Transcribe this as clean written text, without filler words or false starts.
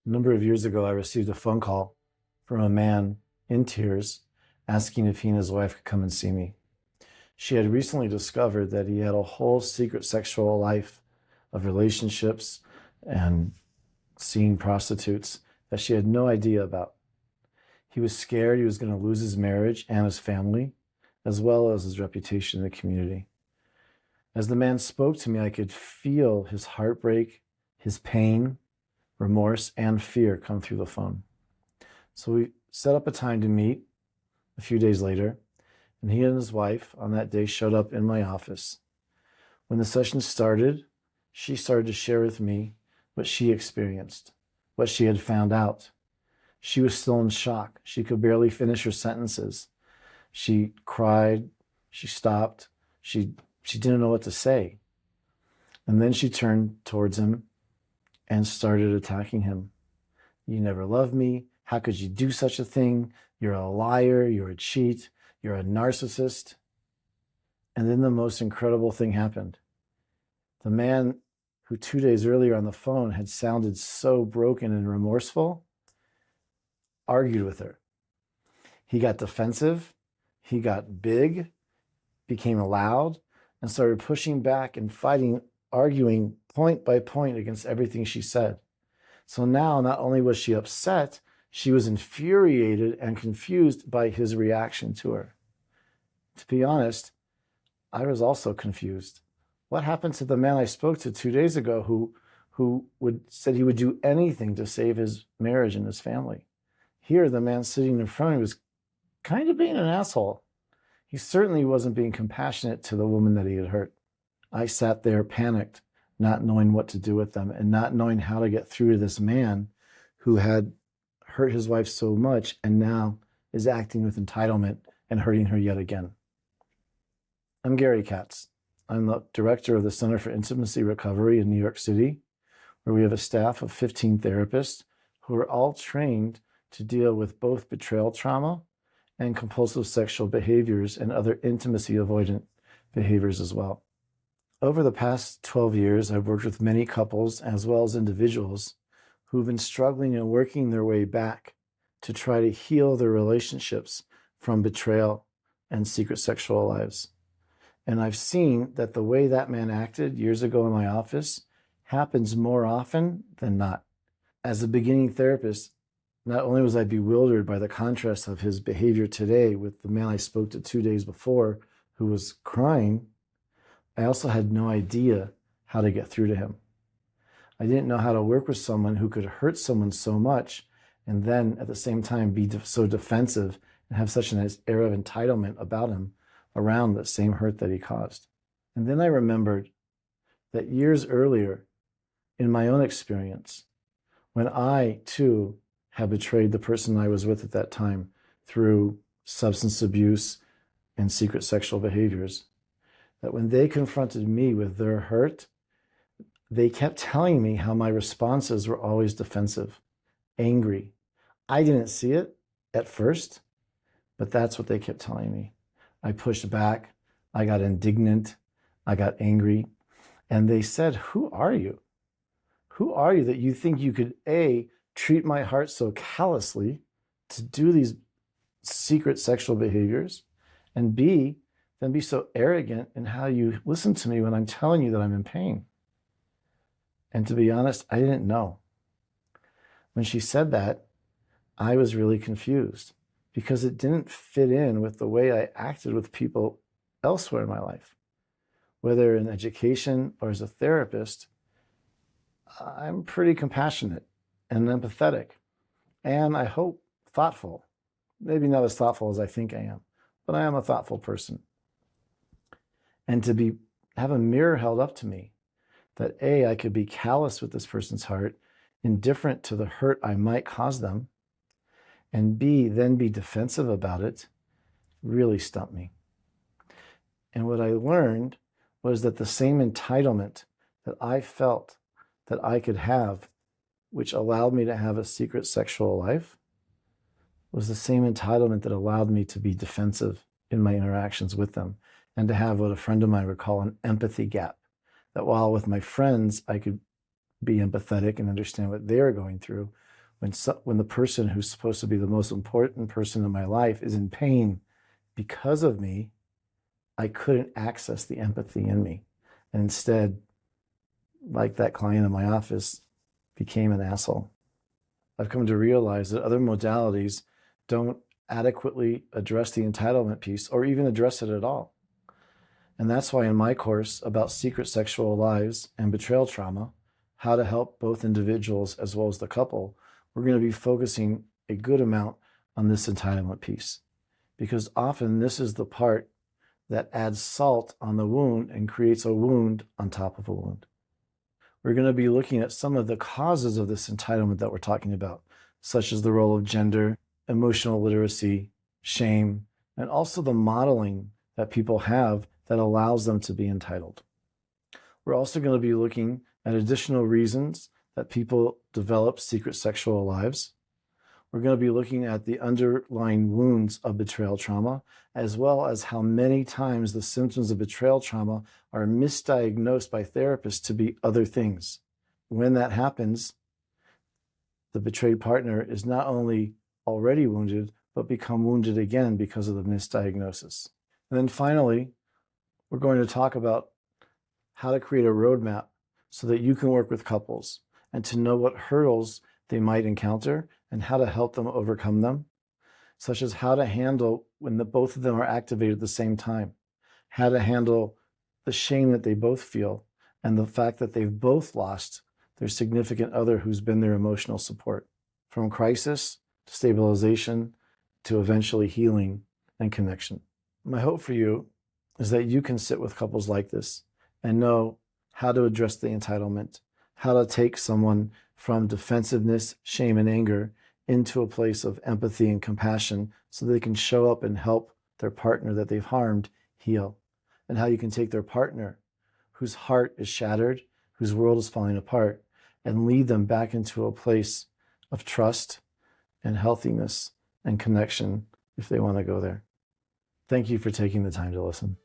A number of years ago, I received a phone call from a man in tears asking if he and his wife could come and see me. She had recently discovered that he had a whole secret sexual life of relationships and seeing prostitutes that she had no idea about. He was scared he was going to lose his marriage and his family, as well as his reputation in the community. As the man spoke to me, I could feel his heartbreak, his pain, remorse, and fear come through the phone. So we set up a time to meet a few days later, and he and his wife on that day showed up in my office. When the session started, she started to share with me what she experienced, what she had found out. She was still in shock. She could barely finish her sentences. She cried, she stopped, she didn't know what to say. And then she turned towards him and started attacking him. You never loved me. How could you do such a thing? You're a liar. You're a cheat. You're a narcissist. And then the most incredible thing happened. The man who 2 days earlier on the phone had sounded so broken and remorseful argued with her. He got defensive. He got big, became loud, and started pushing back and fighting, arguing point by point against everything she said. So now not only was she upset, she was infuriated and confused by his reaction to her. To be honest, I was also confused. What happened to the man I spoke to 2 days ago who said he would do anything to save his marriage and his family? Here, the man sitting in front of me was kind of being an asshole. He certainly wasn't being compassionate to the woman that he had hurt. I sat there panicked, not knowing what to do with them and not knowing how to get through to this man who had hurt his wife so much and now is acting with entitlement and hurting her yet again. I'm Gary Katz. I'm the director of the Center for Intimacy Recovery in New York City, where we have a staff of 15 therapists who are all trained to deal with both betrayal trauma and compulsive sexual behaviors and other intimacy avoidant behaviors as well. Over the past 12 years, I've worked with many couples as well as individuals who've been struggling and working their way back to try to heal their relationships from betrayal and secret sexual lives. And I've seen that the way that man acted years ago in my office happens more often than not. As a beginning therapist, not only was I bewildered by the contrast of his behavior today with the man I spoke to 2 days before who was crying, I also had no idea how to get through to him. I didn't know how to work with someone who could hurt someone so much and then at the same time be so defensive and have such an air of entitlement about him around the same hurt that he caused. And then I remembered that years earlier, in my own experience, when I too had betrayed the person I was with at that time through substance abuse and secret sexual behaviors, that when they confronted me with their hurt, they kept telling me how my responses were always defensive, angry. I didn't see it at first, but that's what they kept telling me. I pushed back, I got indignant, I got angry, and they said, "Who are you? Who are you that you think you could A, treat my heart so callously to do these secret sexual behaviors, and B, then be so arrogant in how you listen to me when I'm telling you that I'm in pain?" And to be honest, I didn't know. When she said that, I was really confused because it didn't fit in with the way I acted with people elsewhere in my life. Whether in education or as a therapist, I'm pretty compassionate and empathetic, and I hope thoughtful. Maybe not as thoughtful as I think I am, but I am a thoughtful person. And to have a mirror held up to me that A, I could be callous with this person's heart, indifferent to the hurt I might cause them, and B, then be defensive about it, really stumped me. And what I learned was that the same entitlement that I felt that I could have, which allowed me to have a secret sexual life, was the same entitlement that allowed me to be defensive in my interactions with them and to have what a friend of mine would call an empathy gap. That while with my friends, I could be empathetic and understand what they were going through, when the person who's supposed to be the most important person in my life is in pain because of me, I couldn't access the empathy in me. And instead, like that client in my office, became an asshole. I've come to realize that other modalities don't adequately address the entitlement piece or even address it at all. And that's why in my course about secret sexual lives and betrayal trauma, how to help both individuals as well as the couple, we're going to be focusing a good amount on this entitlement piece. Because often this is the part that adds salt on the wound and creates a wound on top of a wound. We're going to be looking at some of the causes of this entitlement that we're talking about, such as the role of gender, emotional literacy, shame, and also the modeling that people have that allows them to be entitled. We're also going to be looking at additional reasons that people develop secret sexual lives. We're going to be looking at the underlying wounds of betrayal trauma, as well as how many times the symptoms of betrayal trauma are misdiagnosed by therapists to be other things. When that happens, the betrayed partner is not only already wounded, but become wounded again because of the misdiagnosis. And then finally, we're going to talk about how to create a roadmap so that you can work with couples and to know what hurdles they might encounter and how to help them overcome them, such as how to handle when both of them are activated at the same time, how to handle the shame that they both feel and the fact that they've both lost their significant other who's been their emotional support, from crisis to stabilization to eventually healing and connection. My hope for you is that you can sit with couples like this and know how to address the entitlement, how to take someone from defensiveness, shame, and anger into a place of empathy and compassion so they can show up and help their partner that they've harmed heal, and how you can take their partner whose heart is shattered, whose world is falling apart, and lead them back into a place of trust and healthiness and connection if they want to go there. Thank you for taking the time to listen.